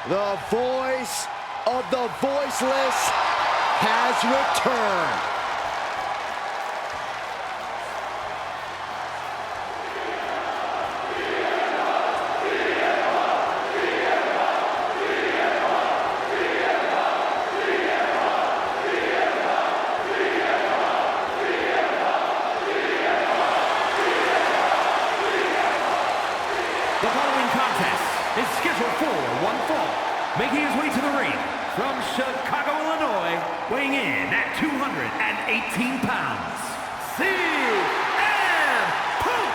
The voice of the voiceless has returned. The following contest is scheduled for one fall, making his way to the ring from Chicago, Illinois, weighing in at 218 pounds, CM Punk!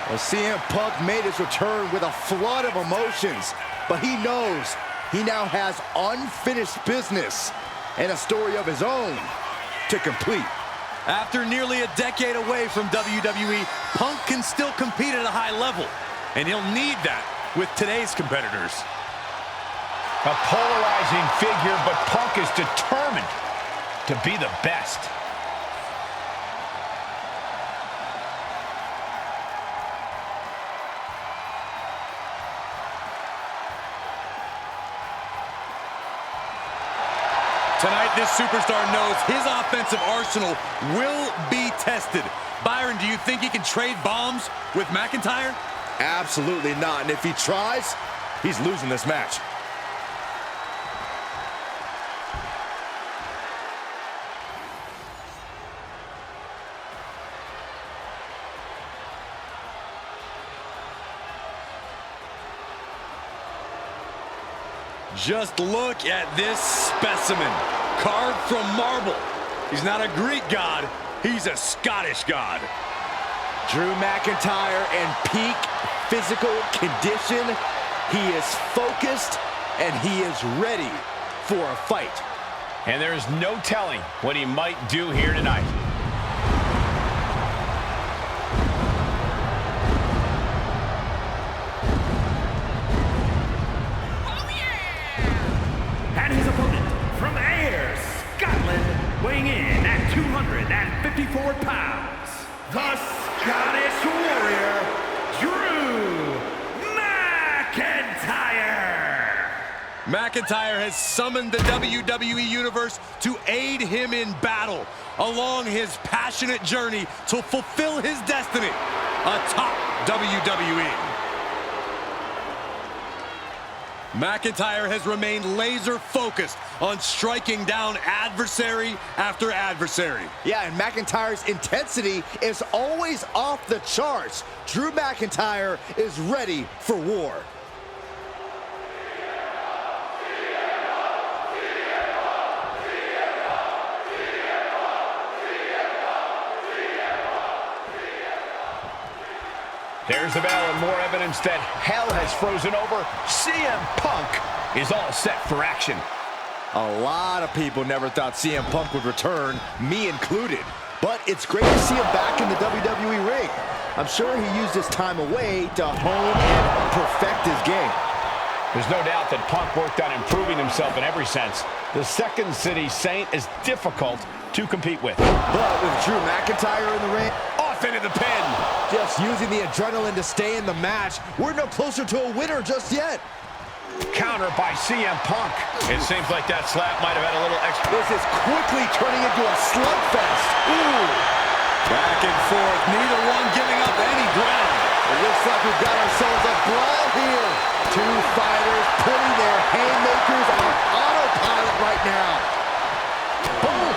Well, CM Punk made his return with a flood of emotions, but he knows he now has unfinished business and a story of his own to complete. After nearly a decade away from WWE, Punk can still compete at a high level, and he'll need that with today's competitors. A polarizing figure, but Punk is determined to be the best. Tonight, this superstar knows his offensive arsenal will be tested. Byron, do you think he can trade bombs with McIntyre? Absolutely not, and if he tries, he's losing this match. Just look at this specimen, carved from marble. He's not a Greek god, he's a Scottish god. Drew McIntyre in peak physical condition. He is focused and he is ready for a fight. And there is no telling what he might do here tonight. And his opponent from Ayr, Scotland, weighing in at 254 pounds, the Scottish Warrior, Drew McIntyre. McIntyre has summoned the WWE Universe to aid him in battle along his passionate journey to fulfill his destiny atop WWE. McIntyre has remained laser-focused on striking down adversary after adversary. Yeah, and McIntyre's intensity is always off the charts. Drew McIntyre is ready for war. There's the bell and more evidence that hell has frozen over. CM Punk is all set for action. A lot of people never thought CM Punk would return, me included. But it's great to see him back in the WWE ring. I'm sure he used his time away to hone and perfect his game. There's no doubt that Punk worked on improving himself in every sense. The Second City Saint is difficult to compete with. But with Drew McIntyre in the ring, Off into the pin. just using the adrenaline to stay in the match, we're no closer to a winner just yet. Counter by CM Punk. It seems like that slap might have had a little extra. This is quickly turning into a slugfest. Ooh. Back and forth, neither one giving up any ground. It looks like we've got ourselves a brawl here. Two fighters putting their haymakers on autopilot right now. Boom.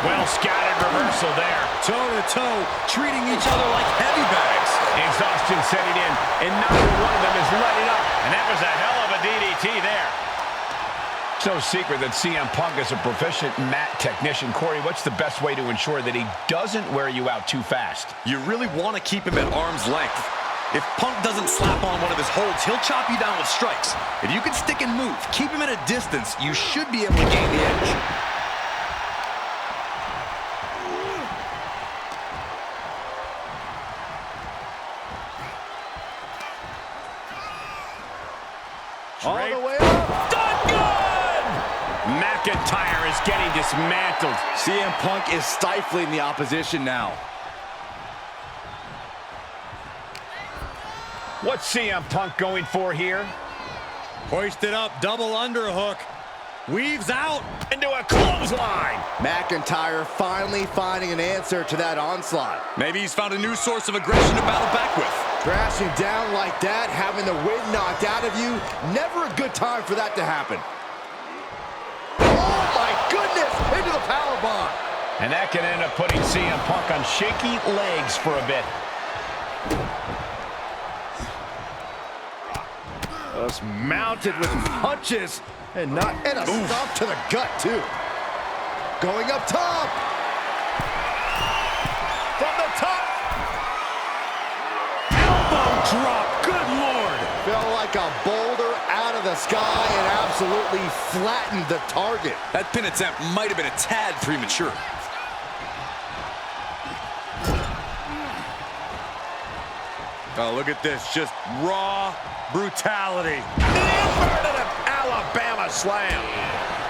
Well scattered reversal there. Toe-to-toe, treating each other like heavy bags. Exhaustion setting in, and neither one of them is letting up. And that was a hell of a DDT there. It's no secret that CM Punk is a proficient mat technician. Corey, what's the best way to ensure that he doesn't wear you out too fast? You really want to keep him at arm's length. If Punk doesn't slap on one of his holds, he'll chop you down with strikes. If you can stick and move, keep him at a distance, you should be able to gain the edge. All the way up. Done good! McIntyre is getting dismantled. CM Punk is stifling the opposition now. What's CM Punk going for here? Hoisted up, double underhook. Weaves out into a clothesline. McIntyre finally finding an answer to that onslaught. Maybe he's found a new source of aggression to battle back with. Crashing down like that, having the wind knocked out of you, never a good time for that to happen. Oh my goodness, into the powerbomb. And that can end up putting CM Punk on shaky legs for a bit. Just mounted with punches and a stomp to the gut too. Going up top. From the top. Elbow drop, good Lord. Fell like a boulder out of the sky and absolutely flattened the target. That pin attempt might have been a tad premature. Oh, look at this, just raw brutality. Inverted Alabama slam.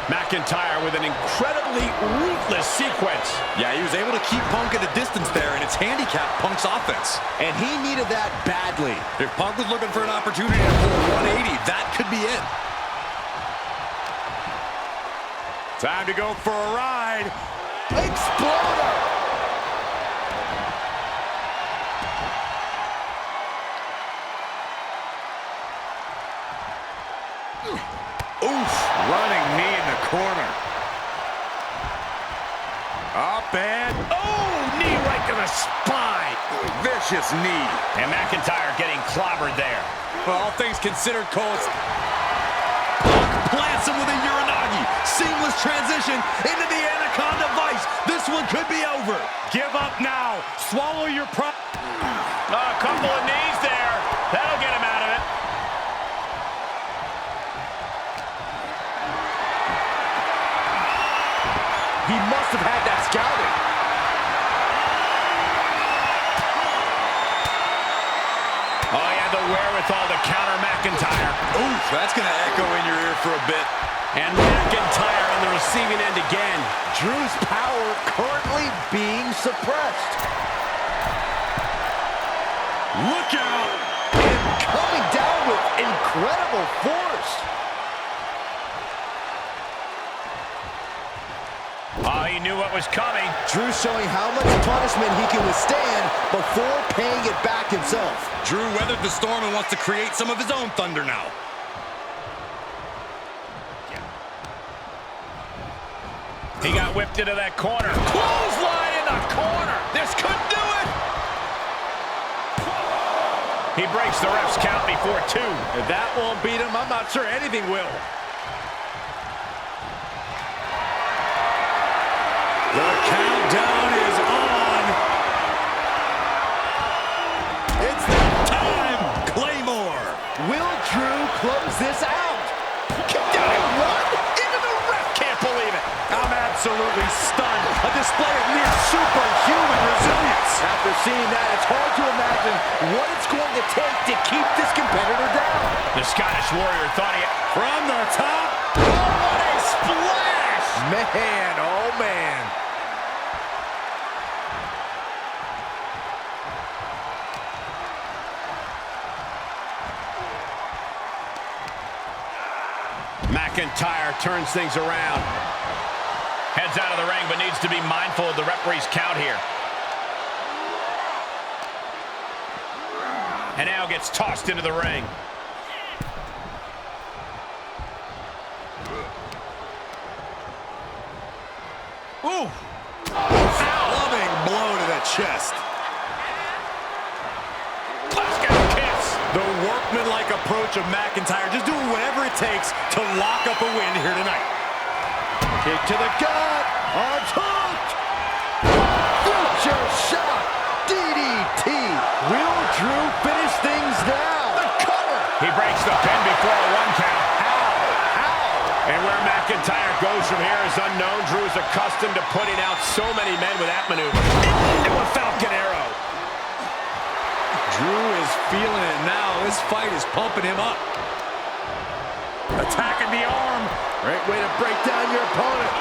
McIntyre with an incredibly ruthless sequence. Yeah, he was able to keep Punk at a distance there, and it's handicapped Punk's offense. And he needed that badly. If Punk was looking for an opportunity to pull a 180, that could be it. Time to go for a ride. Exploder! Oof, running knee in the corner. Up and, Knee right to the spine. vicious knee. And McIntyre getting clobbered there. Well, all things considered, Cole, Punk plants him with a Uranagi. Seamless transition into the Anaconda Vice. This one could be over. Give up now. Swallow your pride. A couple of knees there. That'll get him out of it. He must have had that scouted. Oh, he had the wherewithal to counter McIntyre. Oof, that's going to echo in your ear for a bit. And McIntyre on the receiving end again. Drew's power currently being suppressed. Look out! And coming down with incredible force. Oh, he knew what was coming. Drew showing how much punishment he can withstand before paying it back himself. Drew weathered the storm and wants to create some of his own thunder now. He got whipped into that corner. Clothesline in the corner. This could do it. He breaks the ref's count before 2. If that won't beat him, I'm not sure anything will. The countdown is on. It's the time, Claymore. Will Drew close this out? Kicked out at 1. Even the ref can't believe it. I'm absolutely stunned. A display of near superhuman resilience. After seeing that, it's hard to imagine what it's going to take to keep this competitor down. The Scottish Warrior thought he had... From the top. Oh, what a splash! Man, oh man. McIntyre turns things around. Heads out of the ring, but needs to be mindful of the referee's count here. And now gets tossed into the ring. Ooh. Loving blow to the chest. Glasgow kicks. The workmanlike approach of McIntyre, just doing whatever it takes to lock up a win here tonight. Kick to the gut. Arms hooked. Future shot. DDT. Will Drew finish things now? The cover. He breaks the pin before a 1 count. How? And where McIntyre goes from here is unknown. Drew is accustomed to putting out so many men with that maneuver. Into a Falcon Arrow. Drew is feeling it now. This fight is pumping him up. Attacking the arm. Great way to break down your opponent.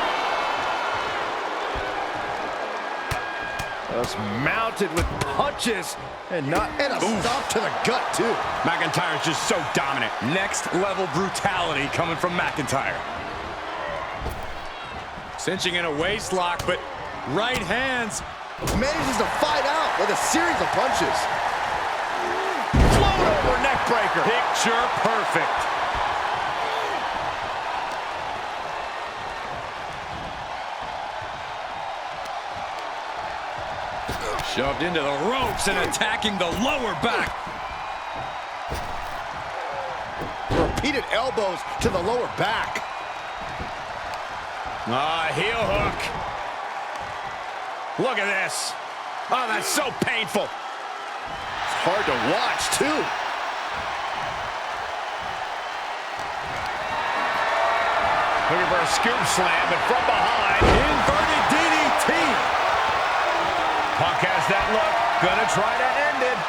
Just mounted with punches and a stomp to the gut, too. McIntyre's just so dominant. Next level brutality coming from McIntyre. Cinching in a waist lock, but right hands. Manages to fight out with a series of punches. Float over neck breaker. Picture perfect. Shoved into the ropes and attacking the lower back. Repeated elbows to the lower back. Heel hook. Look at this. Oh, that's so painful. It's hard to watch, too. Looking for a scoop slam, but from behind. Inverted DDT. Punk has that look. Gonna try to end it.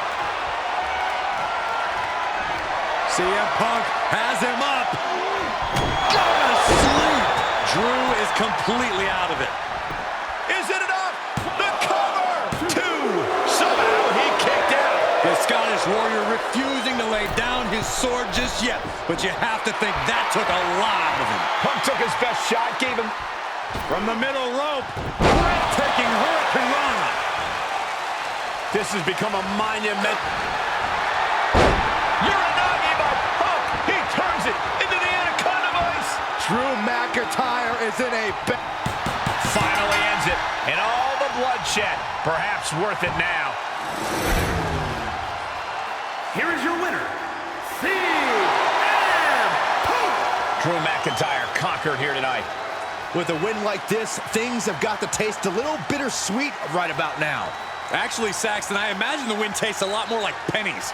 CM Punk has him up. Gonna sleep. Drew is completely out of it. Is it enough? The cover! 2. Somehow he kicked out. The Scottish Warrior refusing to lay down his sword just yet. But you have to think that took a lot out of him. Punk took his best shot, gave him From the middle rope. Breathtaking Hurricane Rana. This has become a monument. Uranagi by Punk. He turns it into the Anaconda Vice. Drew McIntyre is in a Finally ends it. And all the bloodshed. Perhaps worth it now. Here is your winner, CM Punk. Drew McIntyre conquered here tonight. With a win like this, things have got to taste a little bittersweet right about now. Actually, Saxton, I imagine the win tastes a lot more like pennies.